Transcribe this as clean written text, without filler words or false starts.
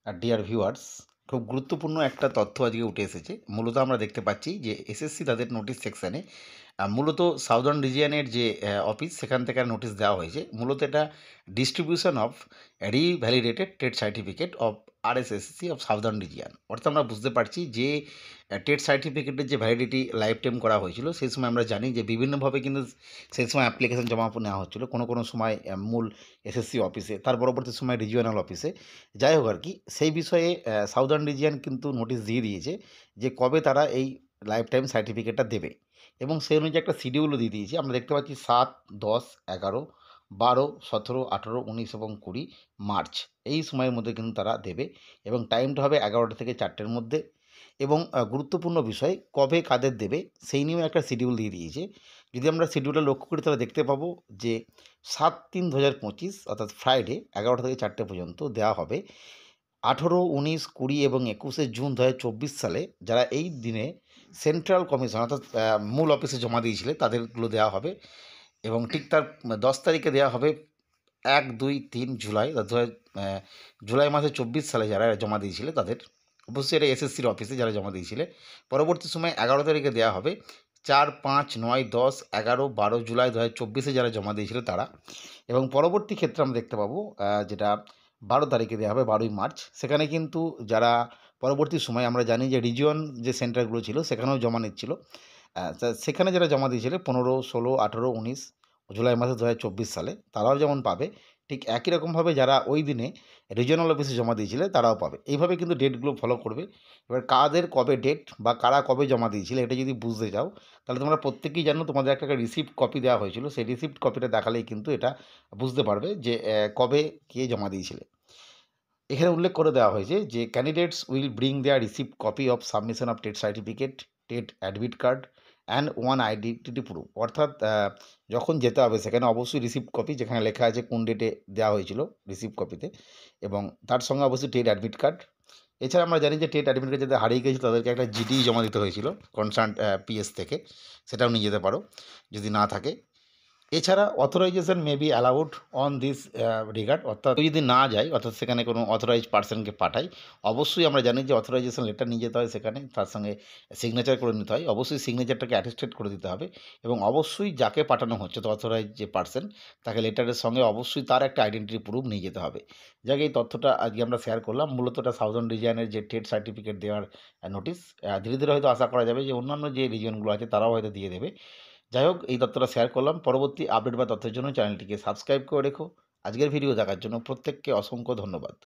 আর dear viewers, খুব গুরুত্বপূর্ণ একটা তথ্য আজকে উঠে এসেছে। মূলত আমরা দেখতে পাচ্ছি যে এসএসসি তাদের নোটিশ সেকশানে মূলত সাউদার্ন রিজিয়নের যে অফিস সেখান থেকে নোটিশ দেওয়া হয়েছে। মূলত এটা distribution of revalidated trade certificate of RSSC of southern region. অর্থাৎ আমরা বুঝতে পারছি যে ট্রেড সার্টিফিকেটের যে ভ্যালিডিটি লাইফ টাইম করা হয়েছিল, সেই সময় আমরা জানি যে বিভিন্নভাবে কিন্তু সেই সময় অ্যাপ্লিকেশন জমা নেওয়া হচ্ছিল। কোনো সময় মূল এসএসসি অফিসে, তার পরবর্তী সময় রিজিওনাল অফিসে। যাই হোক আর কি, সেই বিষয়ে সাউদার্ন রিজিয়ন কিন্তু নোটিশ দিয়ে দিয়েছে যে কবে তারা এই লাইফ টাইম সার্টিফিকেটটা দেবে, এবং সেই অনুযায়ী একটা শিডিউলও দিয়ে দিয়েছে। আমরা দেখতে পাচ্ছি 7, 10, 11, 12, 17, 18, 19 এবং 20 মার্চ এই সময়ের মধ্যে কিন্তু তারা দেবে, এবং টাইমটা হবে 11টা থেকে 4টের মধ্যে। এবং গুরুত্বপূর্ণ বিষয়, কবে কাদের দেবে সেই নিয়েও একটা শিডিউল দিয়ে দিয়েছে। যদি আমরা শিডিউলটা লক্ষ্য করি তাহলে দেখতে পাবো যে 7/3/2025 অর্থাৎ ফ্রাইডে 11টা থেকে 4টে পর্যন্ত দেওয়া হবে। 18, 19, 20 এবং 21শে জুন 2024 সালে যারা এই দিনে সেন্ট্রাল কমিশন অর্থাৎ মূল অফিসে জমা দিয়েছিলেন তাদেরগুলো দেওয়া হবে, এবং ঠিক তার 10 তারিখে দেওয়া হবে 1, 2, 3 জুলাই জুলাই মাসে 24 সালে যারা জমা দিয়েছিল তাদের। অবশ্যই এটা এসএসসির অফিসে যারা জমা দিয়েছিল। পরবর্তী সময় 11 তারিখে দেওয়া হবে 4, 5, 9, 10, 11, 12 জুলাই 2024-এ যারা জমা দিয়েছিল তারা। এবং পরবর্তী ক্ষেত্রে আমরা দেখতে পাবো যেটা 12 তারিখে দেওয়া হবে 12ই মার্চ। সেখানে কিন্তু যারা পরবর্তী সময় আমরা জানি যে রিজিয়ন যে সেন্টারগুলো ছিল সেখানেও জমা নিচ্ছিল। তা সেখানে যারা জমা দিয়েছিল 15, 16, 18, 19 জুলাই মাসে 2024 সালে তারাও যেমন পাবে, ঠিক একই রকমভাবে যারা ওই দিনে রিজিওনাল অফিসে জমা দিয়েছিল তারাও পাবে। এইভাবে কিন্তু ডেটগুলো ফলো করবে। এবার কাদের কবে ডেট বা কারা কবে জমা দিয়েছিল এটা যদি বুঝতে চাও তাহলে তোমরা প্রত্যেকেই জানো তোমাদের একটা রিসিপ্ট কপি দেওয়া হয়েছিল। সেই রিসিপ্ট কপিটা দেখালেই কিন্তু এটা বুঝতে পারবে যে কবে কে জমা দিয়েছিলে। এখানে উল্লেখ করে দেওয়া হয়েছে যে candidates will bring their receipt copy of submission of TET certificate, TET admit card and one identity proof. অর্থাৎ যখন যেতে হবে সেখানে অবশ্যই রিসিপ্ট কপি যেখানে লেখা আছে কোন ডেটে দেওয়া হয়েছিল রিসিপ্ট কপিতে, এবং তার সঙ্গে অবশ্যই টেট অ্যাডমিট কার্ড। এছাড়া আমরা জানি যে টেট অ্যাডমিট কার্ড যাদের হারিয়ে গেছে তাদেরকে একটা জিডি জমা দিতে হয়েছিল কনসার্ন পিএস থেকে, সেটাও নিয়ে যেতে পারো যদি না থাকে। এছাড়া authorisation may be allowed on this regard, অর্থাৎ যদি না যায় অর্থাৎ সেখানে কোনো অথরাইজ পার্সনকে পাঠাই, অবশ্যই আমরা জানি যে অথরাইজেশন লেটার নিয়ে যেতে হয় সেখানে, তার সঙ্গে সিগনেচার করে নিতে হয়। অবশ্যই সিগনেচারটাকে অ্যাটেস্টেড করে দিতে হবে, এবং অবশ্যই যাকে পাঠানো হচ্ছে তো অথরাইজ যে পার্সন তাকে লেটারের সঙ্গে অবশ্যই তার একটা আইডেন্টিটি প্রুফ নিয়ে যেতে হবে। যাকে এই তথ্যটা আজকে আমরা শেয়ার করলাম। মূলত এটা সাউদার্ন রিজিয়নের যে টেট সার্টিফিকেট দেওয়ার নোটিশ, ধীরে ধীরে হয়তো আশা করা যাবে যে অন্যান্য যে রিজিয়নগুলো আছে তারাও হয়তো দিয়ে দেবে। যাই হোক, এই তথ্যটা শেয়ার করলাম। পরবর্তী আপডেট বা তথ্যের জন্য চ্যানেলটিকে সাবস্ক্রাইব করে রেখো। আজকের ভিডিও দেখার জন্য প্রত্যেককে অসংখ্য ধন্যবাদ।